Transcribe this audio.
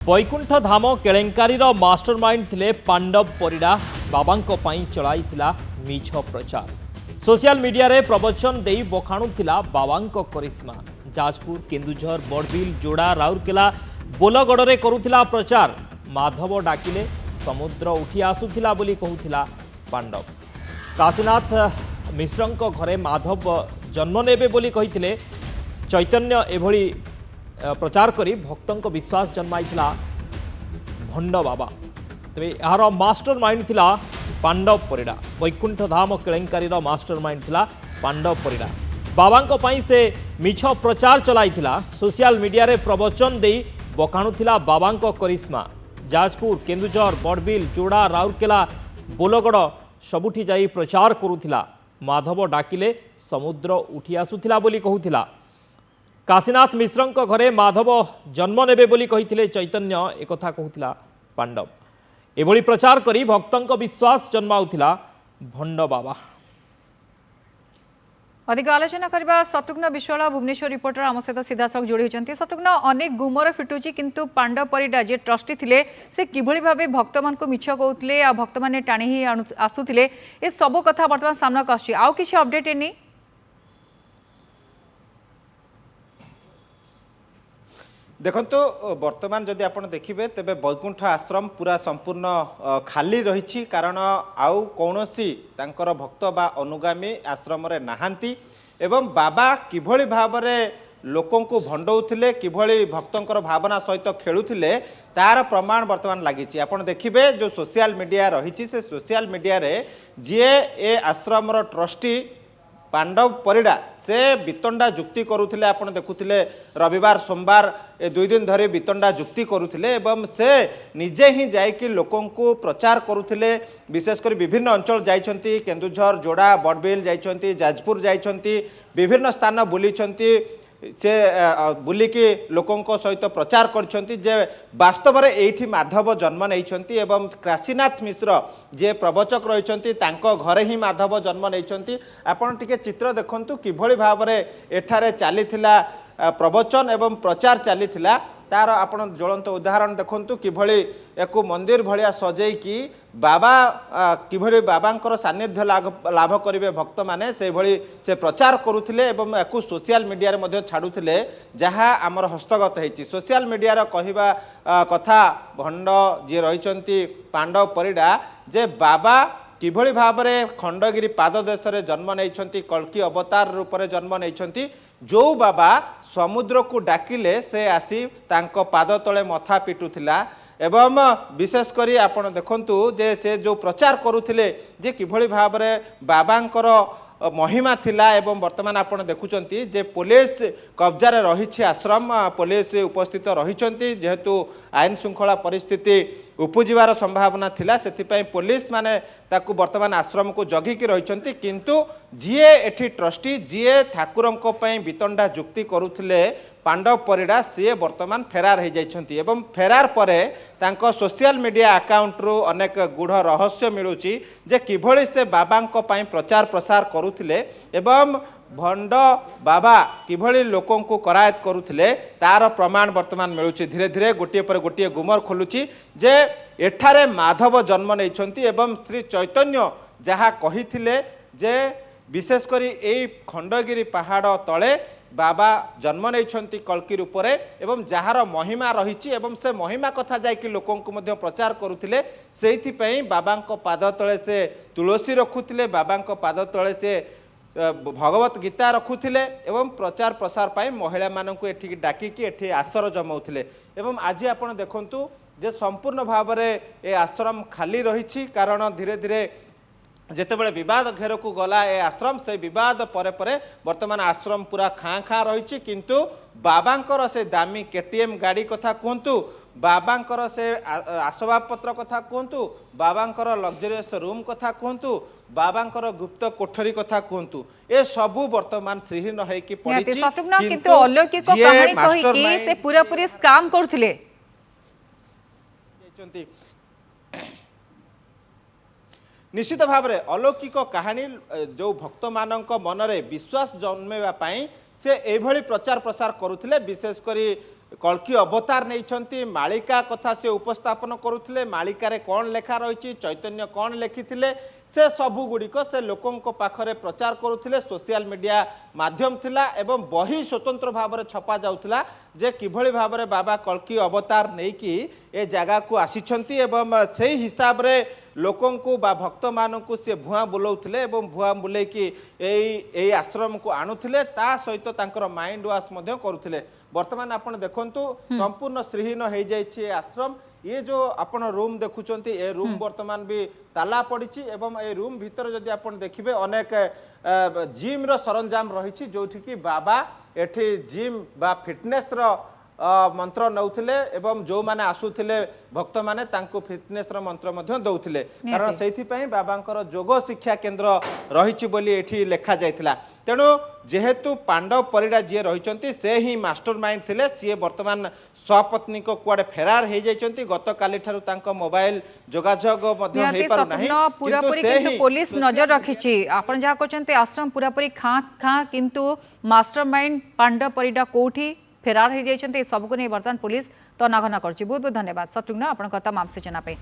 वैकुंठ धाम केलेंकारीर mastermind थिले पांडव परिडा बाबांको पई चलाइथिला मिछ प्रचार। सोशल मीडिया रे प्रवचन देई बखाणुथिला बाबांको करिश्मा। जाजपुर, केन्दुझर, बड़बिल, जोड़ा, राउरकेला, बोलगड़ रे करुथिला प्रचार। माधव डाकिले समुद्र उठी आसुथिला बोली कहुथिला पांडव। काशीनाथ मिश्रंको घरे माधव जन्म नेबे बोली कहिथिले चैतन्य। एभली प्रचार करी भक्तों विश्वास जन्माइथिला भंड बाबा। तेरे यार मास्टर माइंड थिला पांडव परिडा। वैकुंठ धाम केलेंकारीर मास्टर माइंड थिला पांडव परिडा। बाबांको पई से मिछ प्रचार चलाइथिला। सोशल मीडिया रे प्रवचन देई बखाणुथिला बाबांको करिश्मा। जाजपुर, केन्दुझर, बड़बिल, जोड़ा, राउरकेला, बोलगड़ सबुठी जाई प्रचार करुथिला। माधव डाकिले समुद्र उठी आसुथिला बोली कहुथिला। काशीनाथ मिश्रंको घरे माधव जन्म नेबे बोली कहिथिले चैतन्य। एकथा कहुथिला पांडव। एभली प्रचार करी भक्तों विश्वास जन्माउथिला भंड बाबा। अधिक आलोचना करबा शत्रुघ्न विश्वाल भुवनेश्वर रिपोर्टर आम सहित सीधा सख जोड़ी होती। शत्रुघ्न, अनेक गुमर फिटुची किंतु पांडव परिडा जे ट्रस्टी थिले से किभली भाबे भक्त मान को मिछ कहउतले आ भक्त माने टाणी ही आसुथिले ए सब कथा वर्तमान सामना आछि। आउ किछि अपडेट एनी? देखंतु वर्तमान जदि आपण देखिबे तेबे वैकुंठ आश्रम पूरा संपूर्ण खाली रही। कारण आउ कौनसी तांकर भक्त बा अनुगामी आश्रम रे नाहांती एवं बाबा किभली भाबरे लोकों को भंडौथिले, किभली भक्तों भावना सहित खेलुथिले तार प्रमाण वर्तमान लगी। आपण देखिबे जो सोशल मीडिया रही से सोशल मीडिया रे जे ए आश्रम रो ट्रस्टी पांडव परिडा से वितंडा जुक्ति करुथिले। आपण देखुथिले रविवार सोमवार ए 2 दिन धरे वितंडा जुक्ति करुथिले एवं से निजे ही जाइकी लोकों को प्रचार करुथिले। विशेषकर विभिन्न अंचल जाइछंती, केन्दुझर, जोड़ा, बड़बिल जाइछंती, जाजपुर जाइछंती, विभिन्न स्थान बुलीछंती। से बुलिकी लोकों सहित प्रचार करछंती जे वास्तव में एठी माधव जन्म नैछंती एवं काशीनाथ मिश्र जे प्रवचक रहिछंती तांको घरे ही माधव जन्म नैछंती। आपण टिके चित्र देखंतु किभली भाबरे एठारे चलीथिला प्रवचन एवं प्रचार चलीथिला। तार आपण ज्वलंत उदाहरण देखंतु किभली एको मंदिर भलिया सजेकी बाबा किभली बाबांकर सान्निध्य लाभ करिवे भक्त माने से भली से प्रचार करुथिले एवं एको सोशल मीडिया रे मध्ये छाडुथिले जहा हमर हस्तगत हेची। सोशल मीडिया रे कहिबा कथा भंड जे रहिचंती पांडव परिडा जे बाबा किभली भाबरे खंडगिरी पाद देश रे जन्म नैछंती, कल्की अवतार रूप रे जन्म नैछंती। जो बाबा समुद्र को डाकिले से आसी तांको पाद तले मथा पिटुथिला एवं विशेष करी आपण देखंतु जे से जो प्रचार करुथिले जे किभली भाबरे बाबांकर महिमा थिला। एवं वर्तमान आपण देखुचंती जे पुलिस कब्जा रे रहिछि आश्रम, पुलिस उपस्थित रहिचंती जेहेतु आईन श्रृंखला परिस्थिति उपजिवार संभावना थिला। सेथिपई पुलिस माने ताकू वर्तमान आश्रम को जगिकी रहिचंती। किंतु जिए एठी ट्रस्टी जिए ठाकुरंको पई वितंडा जुक्ति करुथिले पांडव परिडा सी वर्तमान फेरार हो जाइछंती एवं फेरार परे तांको सोशल मीडिया अकाउंट रु अनेक गुढ़ रहस्य मिलुची जे किभली से बाबांको पई प्रचार प्रसार करुथिले एवं भंड बाबा किभली लोकों को करायत करुथिले तार प्रमाण वर्तमान मिलुची। धीरे धीरे गोटे पर गोटे गुमर खोलुची जे एठारे माधव जन्म नैछंती एवं श्री चैतन्य जहा कहिथिले जे विशेष करी एई खंडगिरी पहाड़ तले बाबा जन्म नैछंती कल्की रूपरे एवं जहार महिमा रहिछि एवं से महिमा कथा जाइकी लोकों को मध्य प्रचार करुथिले। सेहिथि पई बाबांको पाद तले से तुलसी रखुथिले, बाबांको पाद तले से भगवत गीता रखुथिले एवं प्रचार प्रसार पाई महिला माननकु एठी डाकिकी एठी आश्रम जमाउथिले। एवं आज आपण देखंतु जे संपूर्ण भावरे ए आश्रम खाली रहिछि। कारण धीरे धीरे जेतेबेले विवाद घेर को गला ए आश्रम से विवाद परे परे वर्तमान आश्रम पूरा खाँ खाँ रही। किंतु बाबांकर से दामी केटीएम गाड़ी कथा कहतु, बाबांकर से आसबाब पत्र कथा कहतु, बाबांकर लग्जरियस रूम कथा कहतु, बाबांकर गुप्त कोठरी कथा कहतु, ए सबू वर्तमान श्रीहीन होइकी पड़िछि। किंतु अलौकिक कहानी कहिकी से पूरा पूरी स्कैम करथिले। निश्चित भाव में अलौकिक कहानी जो भक्त मान मनरे विश्वास जन्मेवा से एभली प्रचार प्रसार करुथिले। विशेषकर कल्की अवतार नहीं मालिका कथा से उपस्थापन करुले मालिकार कौन लेखा रही चैतन्य कौन लेखिथिले से सबू गुड़िक से लोकों पाखरे प्रचार करुले सोशल मीडिया माध्यम थिला एवं बही स्वतंत्र भाव में छपा जाउथला जे किभली भाव में बाबा कल्की अवतार नहीं कि ए जगह को आसिछंती एवं से हिसाब रे लोकों को बा भक्त मानू सी भुआ बुलाऊले भुआ बुले कि आश्रम को आणुले ता सहित तांकर माइंड वाश करुले वर्तमान आपण देखंतु संपूर्ण श्रीहीन हो जाइए आश्रम ये जो आपण रूम देखुंत ए रूम वर्तमान भी ताला पड़ी एवं ए रूम भीतर जदि आपण देखिबे अनेक जिम रो सरंजाम रही जो कि बाबा एठी जिम बा फिटनेस रो मंत्र नौथिले एवं जो माने आसुथिले भक्त माने तांको फिटनेस रो मंत्र मध्य दौथिले कारण सेथि पई बाबांकर जोग शिक्षा केंद्र रहिछि बोली एठी लेखा जायतिला तेणु जेहेतु पांडव परिडा जे रहिचंती से ही मास्टरमाइंड थिले सी वर्तमान सपत्नी को कुआडे फेरार हे जायचंती गत काली ठारु तांको मोबाइल जोगाजोग मध्य हे पारु नाही पूरापूरी किंतु पुलिस नजर रखिछि आपण जा कहचंती आश्रम पूरापूरी खाँ किंतु मास्टरमाइंड पांडव परिडा कोठी फेरार हो जाइए सबको नहीं बर्तमान पुलिस तनाघना कर बहुत बहुत धन्यवाद शत्रुघ्न आपण कथा मामसे जना पे।